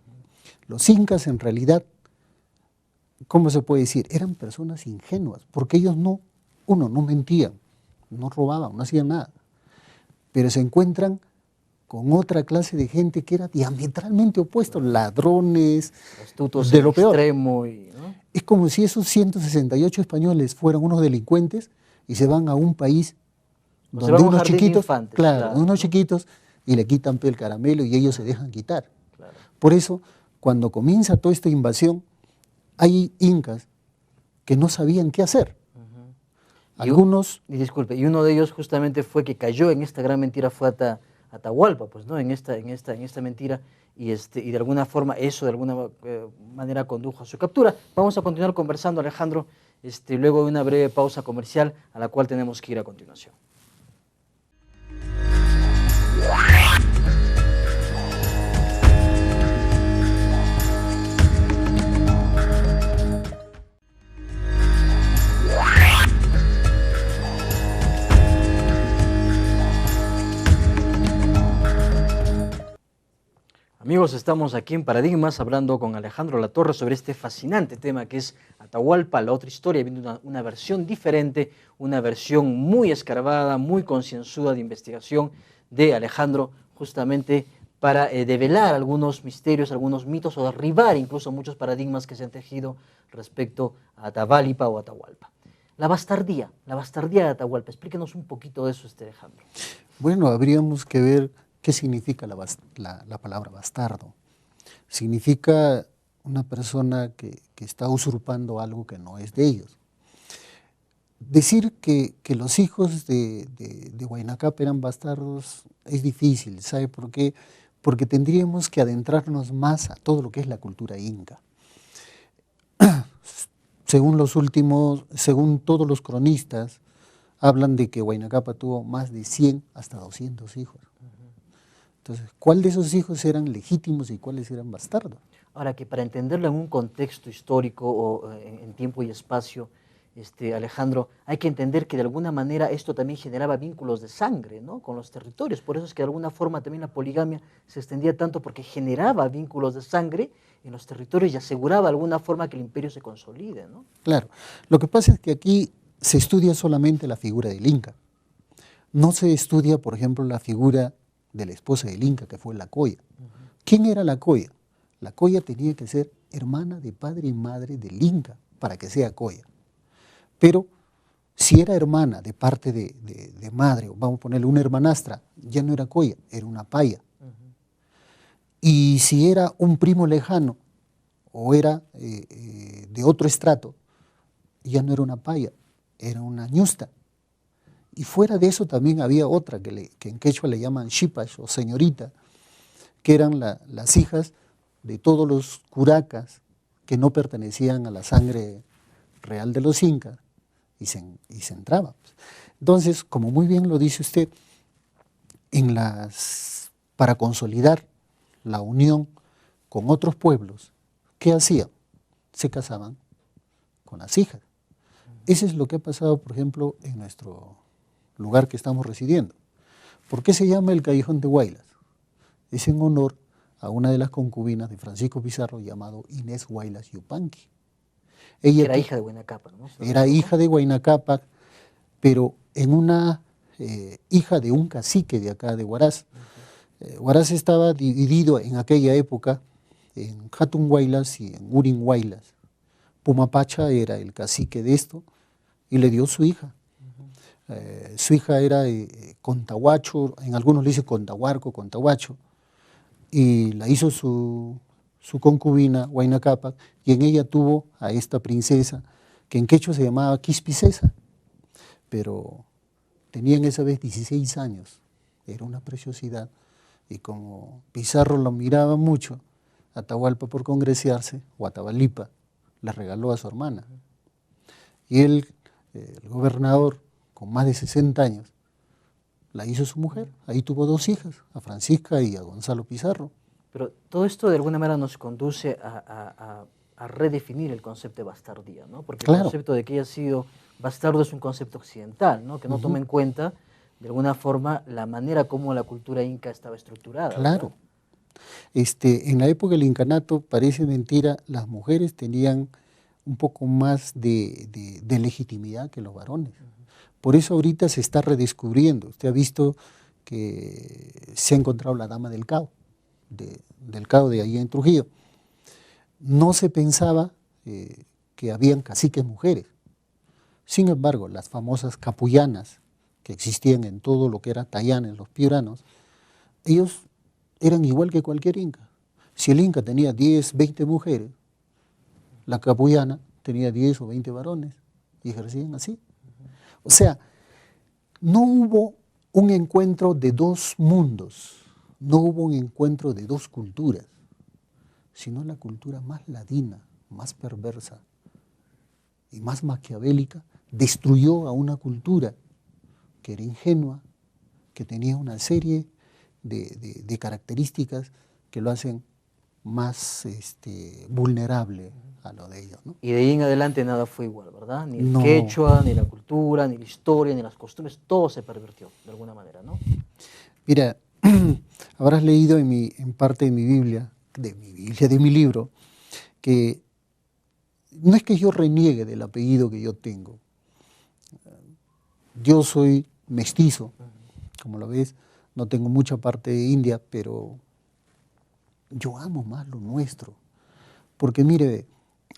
Speaker 2: Los incas en realidad, ¿cómo se puede decir? Eran personas ingenuas, porque ellos no mentían, no robaban, no hacían nada, pero se encuentran con otra clase de gente que era diametralmente opuesta, ladrones,
Speaker 1: astutos
Speaker 2: de lo peor.
Speaker 1: Extremo y, ¿no?
Speaker 2: Es como si esos 168 españoles fueran unos delincuentes y se van a un país donde unos chiquitos, claro, unos chiquitos, y le quitan el caramelo y ellos se dejan quitar. Claro. Por eso, cuando comienza toda esta invasión, hay incas que no sabían qué hacer. Algunos...
Speaker 1: Y disculpe, y uno de ellos justamente fue que cayó en esta gran mentira, fue a Atahualpa, pues, ¿no? En esta mentira, y de alguna forma eso de alguna manera condujo a su captura. Vamos a continuar conversando, Alejandro, luego de una breve pausa comercial a la cual tenemos que ir a continuación. Amigos, estamos aquí en Paradigmas hablando con Alejandro Latorre sobre este fascinante tema que es Atahualpa, la otra historia, viendo una versión diferente, una versión muy escarbada, muy concienzuda de investigación de Alejandro, justamente para develar algunos misterios, algunos mitos o derribar incluso muchos paradigmas que se han tejido respecto a Atahualpa o Atahualpa. La bastardía de Atahualpa, explíquenos un poquito de eso, Alejandro.
Speaker 2: Bueno, habríamos que ver qué significa la palabra bastardo. Significa una persona que está usurpando algo que no es de ellos. Decir que los hijos de Huayna Cápac eran bastardos es difícil, ¿sabe por qué? Porque tendríamos que adentrarnos más a todo lo que es la cultura inca. Según todos los cronistas, hablan de que Huayna Cápac tuvo más de 100 hasta 200 hijos. Entonces, ¿cuál de esos hijos eran legítimos y cuáles eran bastardos?
Speaker 1: Ahora, que para entenderlo en un contexto histórico o en tiempo y espacio, Alejandro, hay que entender que de alguna manera esto también generaba vínculos de sangre, ¿no?, con los territorios. Por eso es que de alguna forma también la poligamia se extendía tanto, porque generaba vínculos de sangre en los territorios y aseguraba de alguna forma que el imperio se consolide, ¿no? Claro.
Speaker 2: Lo que pasa es que aquí se estudia solamente la figura del Inca. No se estudia, por ejemplo, la figura de la esposa del Inca, que fue la Coya. ¿Quién era la Coya? La Coya tenía que ser hermana de padre y madre del Inca para que sea Coya. Pero si era hermana de parte de madre, o vamos a ponerle una hermanastra, ya no era Coya, era una paya. Y si era un primo lejano o era de otro estrato, ya no era una paya, era una ñusta. Y fuera de eso también había otra que en quechua le llaman xipash o señorita, que eran las hijas de todos los curacas que no pertenecían a la sangre real de los incas y se entraban. Entonces, como muy bien lo dice usted, para consolidar la unión con otros pueblos, ¿qué hacían? Se casaban con las hijas. Eso es lo que ha pasado, por ejemplo, en nuestro lugar que estamos residiendo. ¿Por qué se llama el Callejón de Huaylas? Es en honor a una de las concubinas de Francisco Pizarro, llamado Inés Huaylas Yupanqui.
Speaker 1: Ella era hija de Huayna Cápac, ¿no?
Speaker 2: Era hija de Huayna Cápac, pero hija de un cacique de acá de Huaraz. Huaraz estaba dividido en aquella época en Hatun Huaylas y en Urin Huaylas. Pumapacha era el cacique de esto y le dio su hija. Su hija era Contahuacho, en algunos le dicen Contahuarco, Contahuacho, y la hizo su concubina, Huayna Cápac, y en ella tuvo a esta princesa, que en quechua se llamaba Quispicesa, pero tenía en esa vez 16 años, era una preciosidad, y como Pizarro lo miraba mucho, Atahualpa por congraciarse, o Atahualpa, la regaló a su hermana. Y él, el gobernador, con más de 60 años, la hizo su mujer. Ahí tuvo 2 hijas, a Francisca y a Gonzalo Pizarro.
Speaker 1: Pero todo esto de alguna manera nos conduce a redefinir el concepto de bastardía, ¿no? Porque el concepto de que haya sido bastardo es un concepto occidental, ¿no?, que no toma en cuenta, de alguna forma, la manera como la cultura inca estaba estructurada.
Speaker 2: Claro. En la época del incanato, parece mentira, las mujeres tenían un poco más de legitimidad que los varones. Por eso ahorita se está redescubriendo. Usted ha visto que se ha encontrado la dama del Cao, del Cao de ahí en Trujillo. No se pensaba que habían caciques mujeres. Sin embargo, las famosas capullanas que existían en todo lo que era Tayanes, los piuranos, ellos eran igual que cualquier inca. Si el inca tenía 10, 20 mujeres, la capullana tenía 10 o 20 varones y ejercían así. O sea, no hubo un encuentro de dos mundos, no hubo un encuentro de dos culturas, sino la cultura más ladina, más perversa y más maquiavélica, destruyó a una cultura que era ingenua, que tenía una serie de características que lo hacen más vulnerable a lo de ellos, ¿no?
Speaker 1: Y de ahí en adelante nada fue igual, ¿verdad? Ni el
Speaker 2: No.
Speaker 1: quechua, ni la cultura, ni la historia, ni las costumbres, todo se pervirtió de alguna manera, ¿no?
Speaker 2: Mira, habrás leído en parte de de mi libro, que no es que yo reniegue del apellido que yo tengo. Yo soy mestizo, como lo ves, no tengo mucha parte de India, pero yo amo más lo nuestro. Porque mire,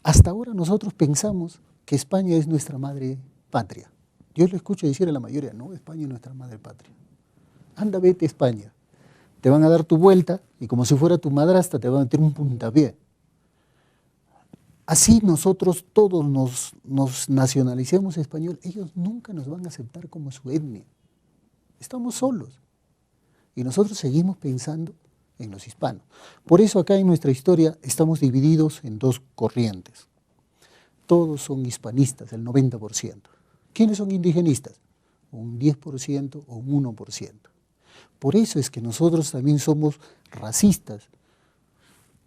Speaker 2: hasta ahora nosotros pensamos que España es nuestra madre patria. Yo lo escucho decir a la mayoría, no, España es nuestra madre patria. Anda, vete a España. Te van a dar tu vuelta y como si fuera tu madrastra te van a meter un puntapié. Así nosotros todos nos nacionalicemos español, ellos nunca nos van a aceptar como su etnia. Estamos solos. Y nosotros seguimos pensando en los hispanos. Por eso acá en nuestra historia estamos divididos en dos corrientes. Todos son hispanistas, el 90%. ¿Quiénes son indigenistas? Un 10% o un 1%. Por eso es que nosotros también somos racistas.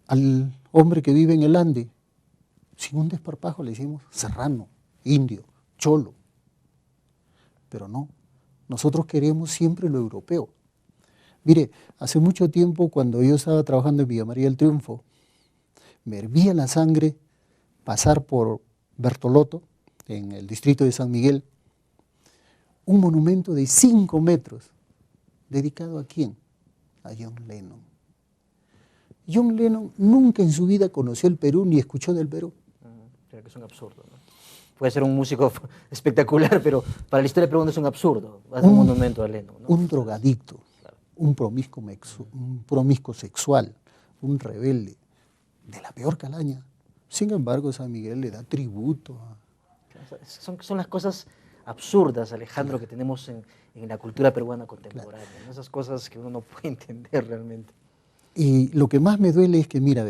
Speaker 2: Al hombre que vive en el Ande, sin un desparpajo le decimos serrano, indio, cholo. Pero no, nosotros queremos siempre lo europeo. Mire, hace mucho tiempo cuando yo estaba trabajando en Villa María del Triunfo, me hervía la sangre pasar por Bertoloto, en el distrito de San Miguel, un monumento de 5 metros, ¿dedicado a quién? A John Lennon. John Lennon nunca en su vida conoció el Perú ni escuchó del Perú.
Speaker 1: Creo que es un absurdo, ¿no? Puede ser un músico espectacular, pero para la historia del Perú es un absurdo. Hacer un monumento a Lennon, ¿no?
Speaker 2: Un drogadicto, claro. Un promiscuo sexual, un rebelde, de la peor calaña. Sin embargo, San Miguel le da tributo.
Speaker 1: Son las cosas absurdas, Alejandro, que tenemos en la cultura peruana contemporánea, ¿no? Esas cosas que uno no puede entender realmente.
Speaker 2: Y lo que más me duele es que, mira,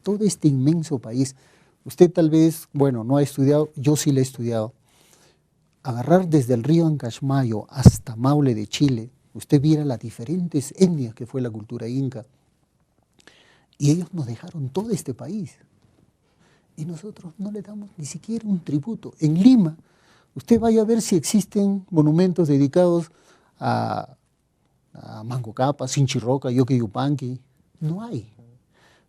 Speaker 2: todo este inmenso país, usted tal vez, bueno, no ha estudiado, yo sí lo he estudiado, agarrar desde el río Ancashmayo hasta Maule de Chile, usted viera las diferentes etnias que fue la cultura inca, y ellos nos dejaron todo este país, y nosotros no le damos ni siquiera un tributo. En Lima, usted vaya a ver si existen monumentos dedicados a Manco Cápac, Sinchirroca, Yoque Yupanqui. No hay.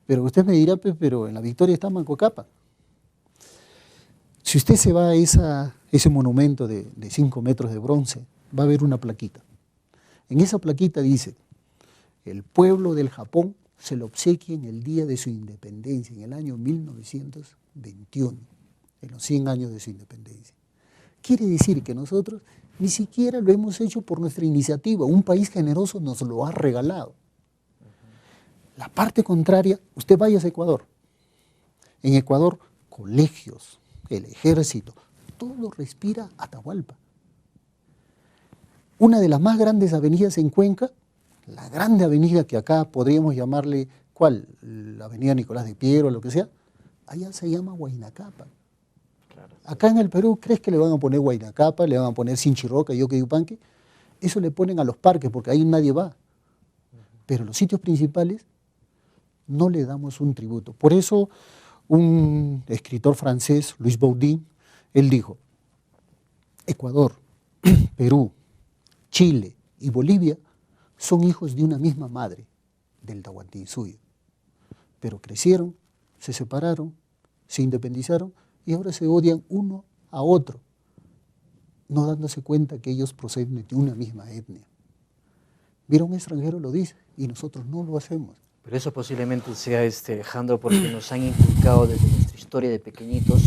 Speaker 2: Pero usted me dirá, pero en la Victoria está Manco Cápac. Si usted se va a ese monumento de 5 metros de bronce, va a ver una plaquita. En esa plaquita dice, el pueblo del Japón se lo obsequia en el día de su independencia, en el año 1921, en los 100 años de su independencia. Quiere decir que nosotros ni siquiera lo hemos hecho por nuestra iniciativa, un país generoso nos lo ha regalado. La parte contraria, usted vaya a Ecuador. En Ecuador, colegios, el ejército, todo respira Atahualpa. Una de las más grandes avenidas en Cuenca, la grande avenida que acá podríamos llamarle, ¿cuál? La avenida Nicolás de Piero, lo que sea, allá se llama Huayna Cápac. Claro, sí. Acá en el Perú, ¿crees que le van a poner Huayna Cápac, le van a poner Sinchirroca, Yoque Yupanqui? Eso le ponen a los parques porque ahí nadie va. Pero los sitios principales no le damos un tributo. Por eso un escritor francés, Louis Baudin, él dijo, Ecuador, Perú, Chile y Bolivia son hijos de una misma madre, del Tahuantinsuyo. Pero crecieron, se separaron, se independizaron y ahora se odian uno a otro, no dándose cuenta que ellos proceden de una misma etnia. Mira, un extranjero lo dice y nosotros no lo hacemos.
Speaker 1: Pero eso posiblemente sea, Alejandro, porque nos han inculcado desde nuestra historia de pequeñitos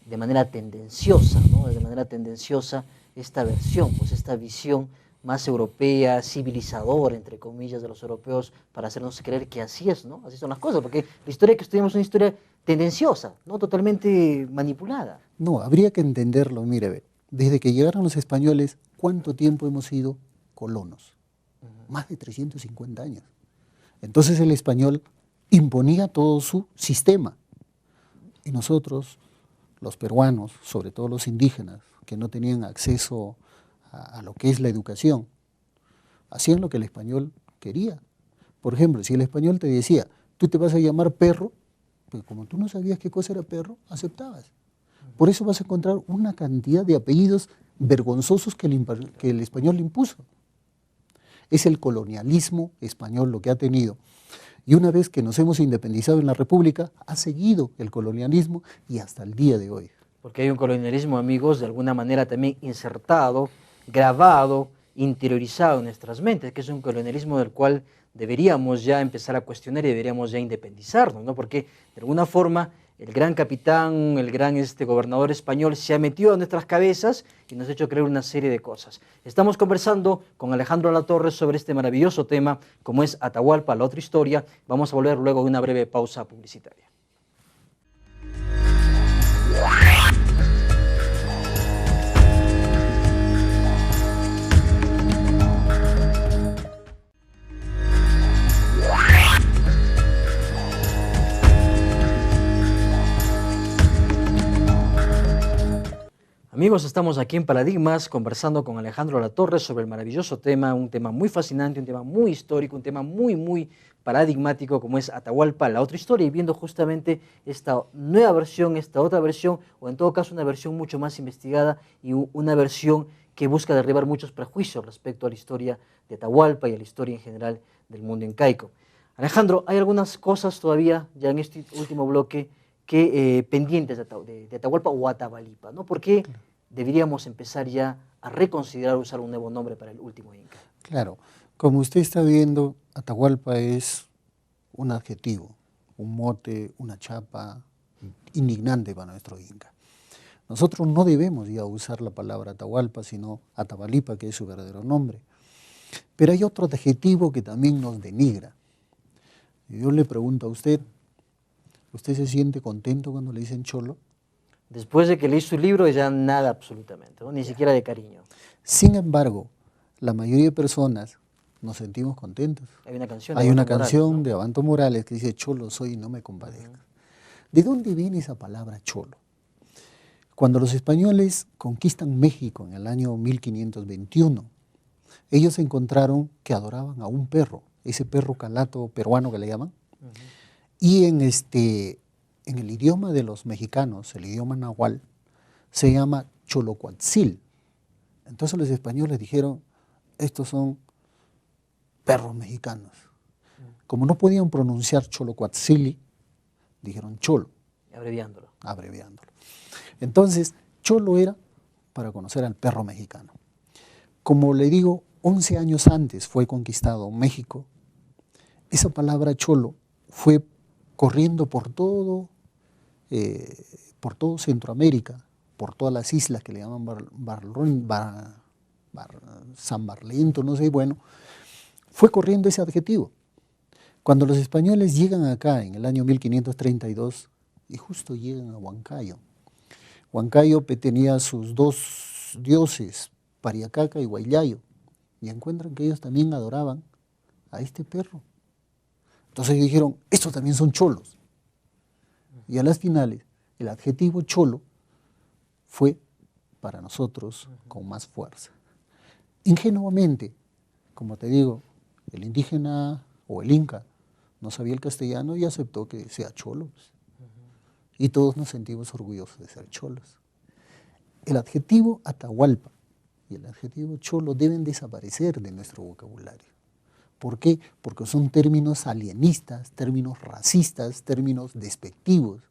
Speaker 1: de manera tendenciosa, ¿no? De manera tendenciosa esta versión, pues esta visión más europea, civilizadora, entre comillas, de los europeos, para hacernos creer que así es, ¿no? Así son las cosas, porque la historia que estudiamos es una historia tendenciosa, ¿no? Totalmente manipulada.
Speaker 2: No, habría que entenderlo, mire, desde que llegaron los españoles, ¿cuánto tiempo hemos sido colonos, más de 350 años. Entonces el español imponía todo su sistema. Y nosotros, los peruanos, sobre todo los indígenas, que no tenían acceso a lo que es la educación, hacían lo que el español quería. Por ejemplo, si el español te decía, tú te vas a llamar perro, pues como tú no sabías qué cosa era perro, aceptabas. Por eso vas a encontrar una cantidad de apellidos vergonzosos que el español le impuso. Es el colonialismo español lo que ha tenido. Y una vez que nos hemos independizado en la República, ha seguido el colonialismo y hasta el día de hoy.
Speaker 1: Porque hay un colonialismo, amigos, de alguna manera también insertado, grabado, interiorizado en nuestras mentes, que es un colonialismo del cual deberíamos ya empezar a cuestionar y deberíamos ya independizarnos, ¿no? Porque de alguna forma el gran capitán, el gran gobernador español se ha metido a nuestras cabezas y nos ha hecho creer una serie de cosas. Estamos conversando con Alejandro Alatorre sobre este maravilloso tema, como es Atahualpa, la otra historia. Vamos a volver luego de una breve pausa publicitaria. Amigos, estamos aquí en Paradigmas conversando con Alejandro Alatorre sobre el maravilloso tema, un tema muy fascinante, un tema muy histórico, un tema muy paradigmático como es Atahualpa, la otra historia, y viendo justamente esta nueva versión, esta otra versión, o en todo caso una versión mucho más investigada y una versión que busca derribar muchos prejuicios respecto a la historia de Atahualpa y a la historia en general del mundo incaico. Alejandro, hay algunas cosas todavía, ya en este último bloque, pendientes de Atahualpa o Atahualpa, ¿no? ¿Por qué deberíamos empezar ya a reconsiderar usar un nuevo nombre para el último inca?
Speaker 2: Claro, como usted está viendo, Atahualpa es un adjetivo, un mote, una chapa indignante para nuestro inca. Nosotros no debemos ya usar la palabra Atahualpa, sino Atahualpa, que es su verdadero nombre. Pero hay otro adjetivo que también nos denigra. Y yo le pregunto a usted, ¿usted se siente contento cuando le dicen cholo?
Speaker 1: Después de que leí su libro ya nada absolutamente, ¿no? Ni siquiera de cariño.
Speaker 2: Sin embargo, la mayoría de personas nos sentimos contentos.
Speaker 1: Hay una canción
Speaker 2: de Abanto Morales que dice, cholo soy y no me compadezcas. ¿De dónde viene esa palabra cholo? Cuando los españoles conquistan México en el año 1521, ellos encontraron que adoraban a un perro, ese perro calato peruano que le llaman, y en el idioma de los mexicanos, el idioma nahual, se llama Cholocuatzil. Entonces los españoles dijeron, estos son perros mexicanos. Como no podían pronunciar Cholocuatzili, dijeron cholo.
Speaker 1: Abreviándolo.
Speaker 2: Entonces, cholo era para conocer al perro mexicano. Como le digo, 11 años antes fue conquistado México. Esa palabra cholo fue corriendo por todo Centroamérica, por todas las islas que le llaman San Barlento, no sé, bueno, fue corriendo ese adjetivo. Cuando los españoles llegan acá en el año 1532 y justo llegan a Huancayo, Huancayo tenía sus dos dioses, Pariacaca y Huaylayo, y encuentran que ellos también adoraban a este perro. Entonces dijeron, estos también son cholos. Y a las finales, el adjetivo cholo fue para nosotros con más fuerza. Ingenuamente, como te digo, el indígena o el inca no sabía el castellano y aceptó que sea cholo. Y todos nos sentimos orgullosos de ser cholos. El adjetivo Atahualpa y el adjetivo cholo deben desaparecer de nuestro vocabulario. ¿Por qué? Porque son términos alienistas, términos racistas, términos despectivos,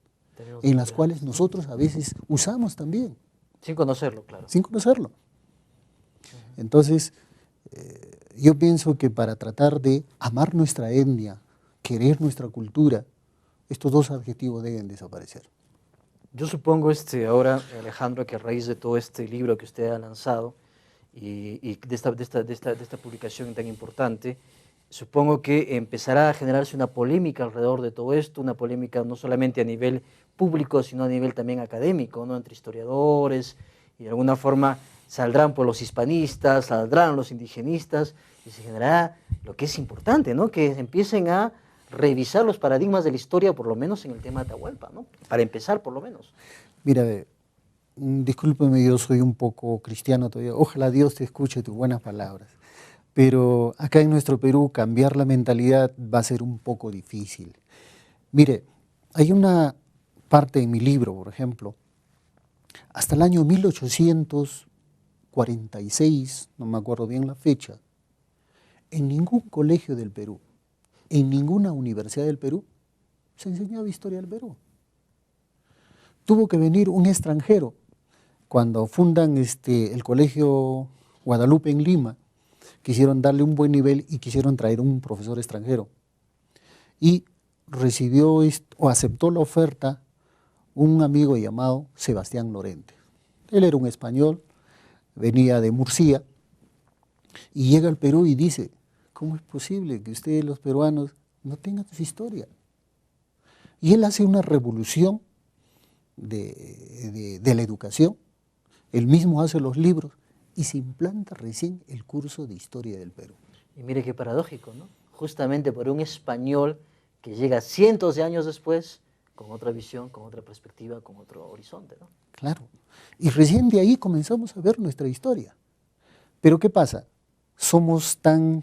Speaker 2: en las cuales nosotros a veces usamos también.
Speaker 1: Sin conocerlo, claro.
Speaker 2: Sin conocerlo. Entonces, yo pienso que para tratar de amar nuestra etnia, querer nuestra cultura, estos dos adjetivos deben desaparecer.
Speaker 1: Yo supongo ahora, Alejandro, que a raíz de todo este libro que usted ha lanzado y de esta publicación tan importante, supongo que empezará a generarse una polémica alrededor de todo esto, una polémica no solamente a nivel público, sino a nivel también académico, ¿no? Entre historiadores, y de alguna forma saldrán por los hispanistas, saldrán los indigenistas, y se generará lo que es importante, ¿no? Que empiecen a revisar los paradigmas de la historia, por lo menos en el tema de Atahualpa, ¿no? Para empezar, por lo menos.
Speaker 2: Mira, discúlpeme, yo soy un poco cristiano todavía, ojalá Dios te escuche tus buenas palabras, pero acá en nuestro Perú cambiar la mentalidad va a ser un poco difícil. Mire, hay una parte en mi libro, por ejemplo, hasta el año 1846, no me acuerdo bien la fecha, en ningún colegio del Perú, en ninguna universidad del Perú, se enseñaba historia del Perú. Tuvo que venir un extranjero. Cuando fundan el Colegio Guadalupe en Lima, quisieron darle un buen nivel y quisieron traer un profesor extranjero. Y recibió o aceptó la oferta un amigo llamado Sebastián Lorente. Él era un español, venía de Murcia, y llega al Perú y dice, ¿cómo es posible que ustedes los peruanos no tengan su historia? Y él hace una revolución de la educación, él mismo hace los libros y se implanta recién el curso de historia del Perú.
Speaker 1: Y mire qué paradójico, ¿no? Justamente por un español que llega cientos de años después con otra visión, con otra perspectiva, con otro horizonte, ¿no?
Speaker 2: Claro, y recién de ahí comenzamos a ver nuestra historia. Pero ¿qué pasa? Somos tan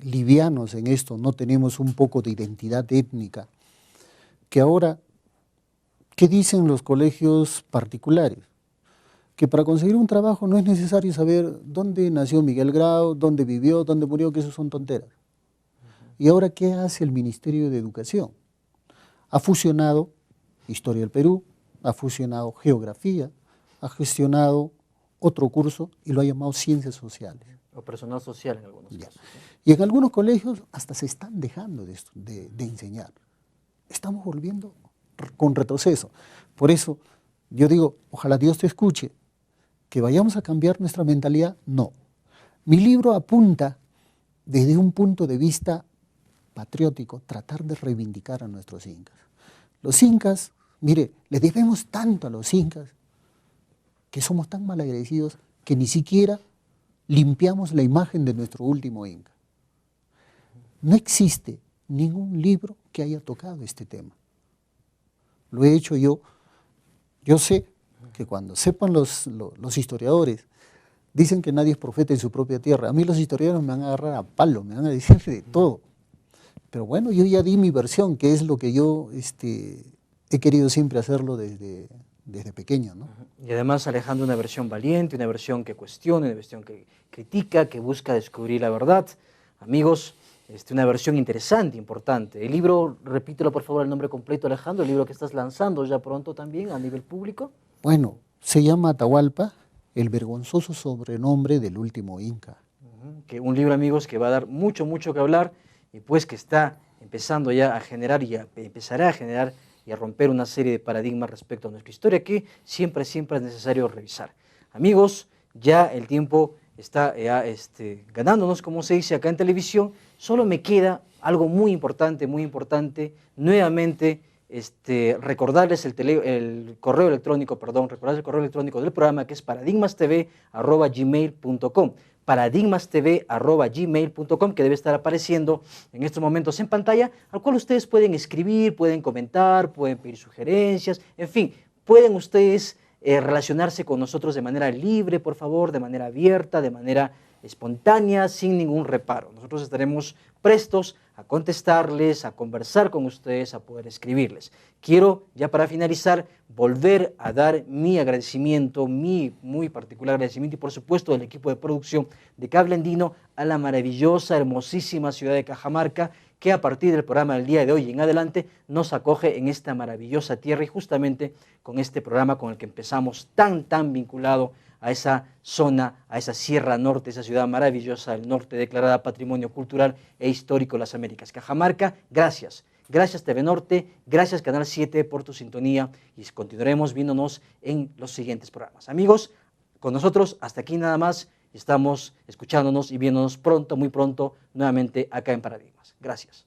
Speaker 2: livianos en esto, no tenemos un poco de identidad étnica, que ahora, ¿qué dicen los colegios particulares? Que para conseguir un trabajo no es necesario saber dónde nació Miguel Grau, dónde vivió, dónde murió, que eso son tonteras. ¿Y ahora qué hace el Ministerio de Educación? Ha fusionado Historia del Perú, ha fusionado Geografía, ha gestionado otro curso y lo ha llamado Ciencias Sociales.
Speaker 1: O personal social en algunos casos, ¿no?
Speaker 2: Y en algunos colegios hasta se están dejando de enseñar. Estamos volviendo con retroceso. Por eso yo digo, ojalá Dios te escuche, que vayamos a cambiar nuestra mentalidad, no. Mi libro apunta desde un punto de vista patriótico, tratar de reivindicar a nuestros incas. Los incas, mire, le debemos tanto a los incas que somos tan malagradecidos que ni siquiera limpiamos la imagen de nuestro último inca. No existe ningún libro que haya tocado este tema. Lo he hecho yo. Yo sé que cuando sepan los historiadores, dicen que nadie es profeta en su propia tierra. A mí los historiadores me van a agarrar a palo, me van a decir de todo. Pero bueno, yo ya di mi versión, que es lo que yo he querido siempre hacerlo desde pequeño, ¿no?
Speaker 1: Y además, Alejandro, una versión valiente, una versión que cuestiona, una versión que critica, que busca descubrir la verdad. Amigos, una versión interesante, importante. El libro, repítelo por favor el nombre completo, Alejandro, el libro que estás lanzando ya pronto también a nivel público.
Speaker 2: Bueno, se llama Atahualpa, el vergonzoso sobrenombre del último inca.
Speaker 1: Que un libro, amigos, que va a dar mucho, mucho que hablar y pues que está empezando ya a generar y empezará a generar y a romper una serie de paradigmas respecto a nuestra historia que siempre, siempre es necesario revisar. Amigos, ya el tiempo está ganándonos, como se dice acá en televisión. Solo me queda algo muy importante, nuevamente recordarles el correo electrónico, recordarles el correo electrónico del programa, que es paradigmastv@gmail.com. paradigmastv@gmail.com, que debe estar apareciendo en estos momentos en pantalla, al cual ustedes pueden escribir, pueden comentar, pueden pedir sugerencias, en fin, pueden ustedes relacionarse con nosotros de manera libre, por favor, de manera abierta, de manera espontánea, sin ningún reparo. Nosotros estaremos prestos a contestarles, a conversar con ustedes, a poder escribirles. Quiero, ya para finalizar, volver a dar mi agradecimiento, mi muy particular agradecimiento y por supuesto del equipo de producción de Cable Andino a la maravillosa, hermosísima ciudad de Cajamarca, que a partir del programa del día de hoy en adelante nos acoge en esta maravillosa tierra y justamente con este programa con el que empezamos tan vinculado a esa zona, a esa Sierra Norte, esa ciudad maravillosa del norte declarada Patrimonio Cultural e Histórico de las Américas. Cajamarca, gracias. Gracias TV Norte, gracias Canal 7 por tu sintonía y continuaremos viéndonos en los siguientes programas. Amigos, con nosotros hasta aquí nada más, estamos escuchándonos y viéndonos pronto, muy pronto, nuevamente acá en Paradigmas. Gracias.